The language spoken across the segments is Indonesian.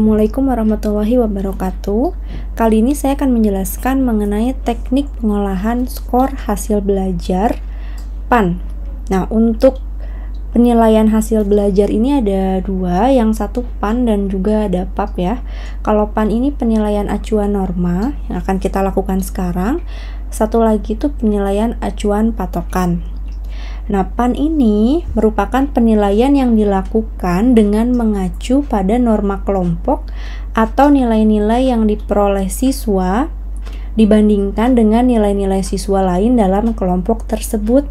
Assalamualaikum warahmatullahi wabarakatuh. Kali ini saya akan menjelaskan mengenai teknik pengolahan skor hasil belajar PAN. Nah, untuk penilaian hasil belajar ini ada dua, yang satu PAN dan juga ada PAP ya. Kalau PAN ini penilaian acuan norma yang akan kita lakukan sekarang. Satu lagi itu penilaian acuan patokan. Nah, PAN ini merupakan penilaian yang dilakukan dengan mengacu pada norma kelompok atau nilai-nilai yang diperoleh siswa dibandingkan dengan nilai-nilai siswa lain dalam kelompok tersebut.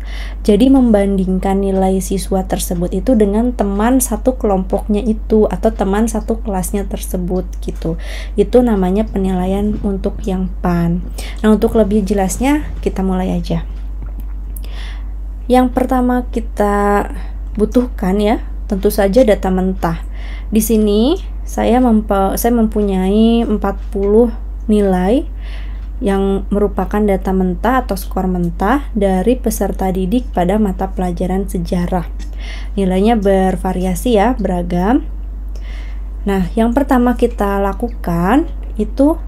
Jadi membandingkan nilai siswa tersebut itu dengan teman satu kelompoknya itu atau teman satu kelasnya tersebut gitu. Itu namanya penilaian untuk yang PAN. Nah, untuk lebih jelasnya kita mulai aja. Yang pertama kita butuhkan ya, tentu saja data mentah. Di sini saya mempunyai 40 nilai yang merupakan data mentah atau skor mentah dari peserta didik pada mata pelajaran sejarah. Nilainya bervariasi ya, beragam. Nah, yang pertama kita lakukan itu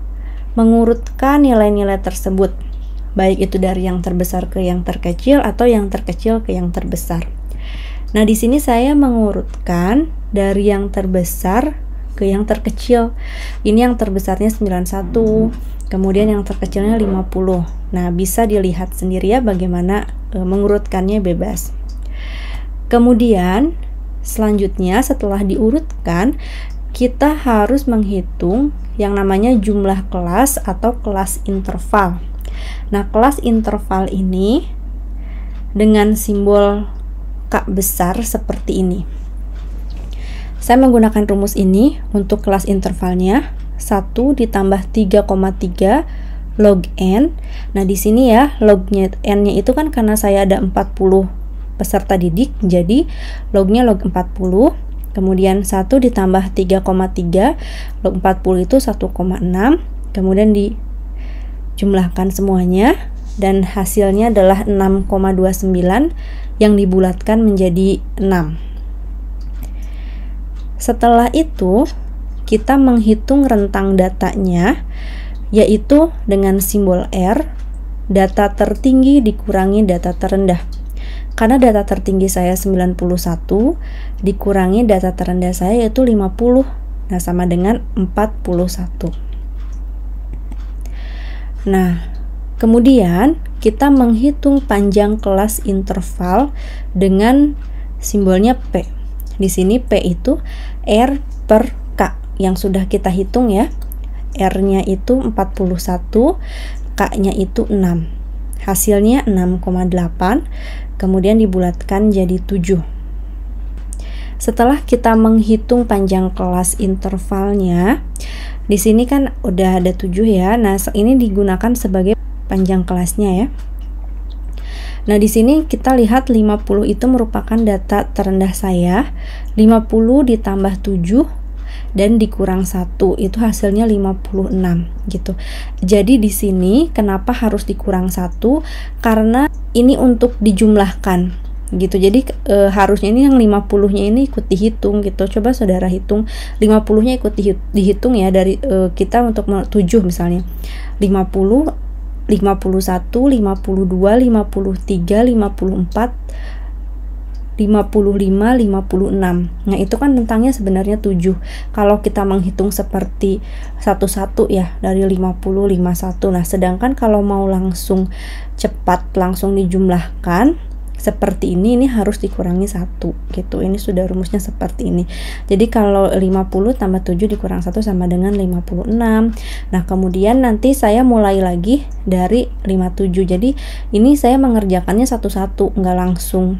mengurutkan nilai-nilai tersebut, baik itu dari yang terbesar ke yang terkecil atau yang terkecil ke yang terbesar. Nah, di sini saya mengurutkan dari yang terbesar ke yang terkecil. Ini yang terbesarnya 91, kemudian yang terkecilnya 50. Nah, bisa dilihat sendiri ya bagaimana mengurutkannya, bebas. Kemudian selanjutnya setelah diurutkan, kita harus menghitung yang namanya jumlah kelas atau kelas interval. Nah, kelas interval ini dengan simbol K besar seperti ini. Saya menggunakan rumus ini untuk kelas intervalnya 1 ditambah 3,3 log N. Nah, di sini ya lognya N-nya itu kan karena saya ada 40 peserta didik, jadi lognya log 40. Kemudian 1 ditambah 3,3 log 40 itu 1,6. Kemudian dijumlahkan semuanya dan hasilnya adalah 6,29 yang dibulatkan menjadi 6. Setelah itu kita menghitung rentang datanya, yaitu dengan simbol R, data tertinggi dikurangi data terendah. Karena data tertinggi saya 91 dikurangi data terendah saya yaitu 50. Nah, sama dengan 41. Nah, kemudian kita menghitung panjang kelas interval dengan simbolnya P. Di sini P itu R per K yang sudah kita hitung ya. R-nya itu 41, K-nya itu 6. Hasilnya 6,8, kemudian dibulatkan jadi 7. Setelah kita menghitung panjang kelas intervalnya, di sini kan udah ada 7 ya. Nah, ini digunakan sebagai panjang kelasnya ya. Nah, di sini kita lihat 50 itu merupakan data terendah saya. 50 ditambah 7 dan dikurang 1 itu hasilnya 56 gitu. Jadi di sini kenapa harus dikurang 1? Karena ini untuk dijumlahkan gitu. Jadi harusnya ini yang 50-nya ini ikut dihitung gitu. Coba saudara hitung 50-nya ikut dihitung ya dari kita untuk 7 misalnya. 50, 51, 52, 53, 54, 55, 56. Nah, itu kan rentangnya sebenarnya 7. Kalau kita menghitung seperti satu-satu ya, dari 50, 51. Nah, sedangkan kalau mau langsung cepat, langsung dijumlahkan seperti ini harus dikurangi 1 gitu. Ini sudah rumusnya seperti ini. Jadi kalau 50 tambah 7 dikurang 1 sama dengan 56. Nah, kemudian nanti saya mulai lagi dari 57. Jadi ini saya mengerjakannya satu-satu, nggak langsung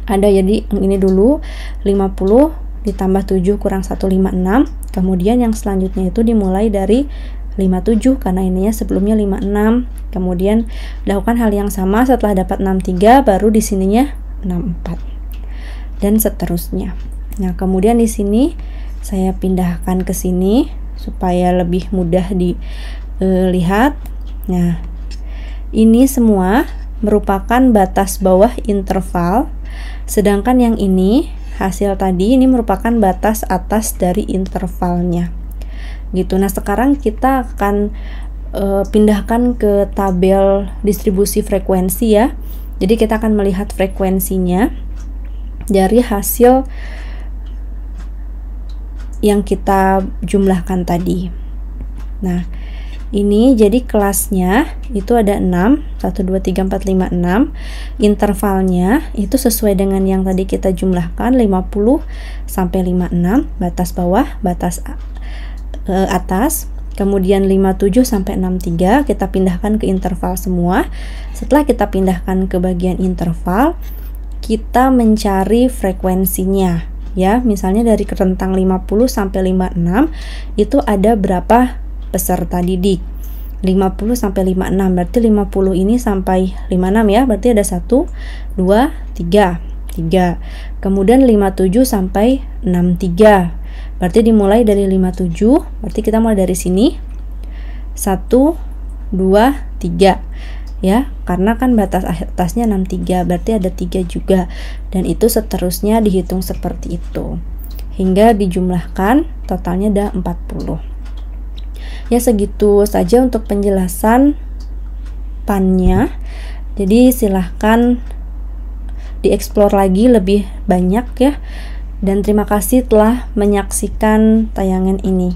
ada. Jadi ini dulu 50 ditambah 7 kurang 1, 56. Kemudian yang selanjutnya itu dimulai dari 57 karena ininya sebelumnya 56. Kemudian lakukan hal yang sama, setelah dapat 63 baru di sininya 64 dan seterusnya. Nah, kemudian di sini saya pindahkan ke sini supaya lebih mudah dilihat. Nah, ini semua merupakan batas bawah interval, sedangkan yang ini hasil tadi ini merupakan batas atas dari intervalnya gitu. Nah sekarang kita akan pindahkan ke tabel distribusi frekuensi ya. Jadi kita akan melihat frekuensinya dari hasil yang kita jumlahkan tadi. Nah ini jadi kelasnya itu ada 6, 1, 2, 3, 4, 5, 6. Intervalnya itu sesuai dengan yang tadi kita jumlahkan, 50 sampai 56, batas bawah, batas atas. Kemudian 57 sampai 63 kita pindahkan ke interval semua. Setelah kita pindahkan ke bagian interval, kita mencari frekuensinya ya. Misalnya dari rentang 50 sampai 56 itu ada berapa peserta didik. 50 sampai 56 berarti 50 ini sampai 56 ya. Berarti ada 1 2 3. Kemudian 57 sampai 63. Berarti dimulai dari 57, berarti kita mulai dari sini 1 2 3 ya, karena kan batas atasnya 63, berarti ada 3 juga, dan itu seterusnya dihitung seperti itu hingga dijumlahkan totalnya ada 40. Ya segitu saja untuk penjelasan PAN-nya. Jadi silahkan dieksplor lagi lebih banyak ya. Dan terima kasih telah menyaksikan tayangan ini.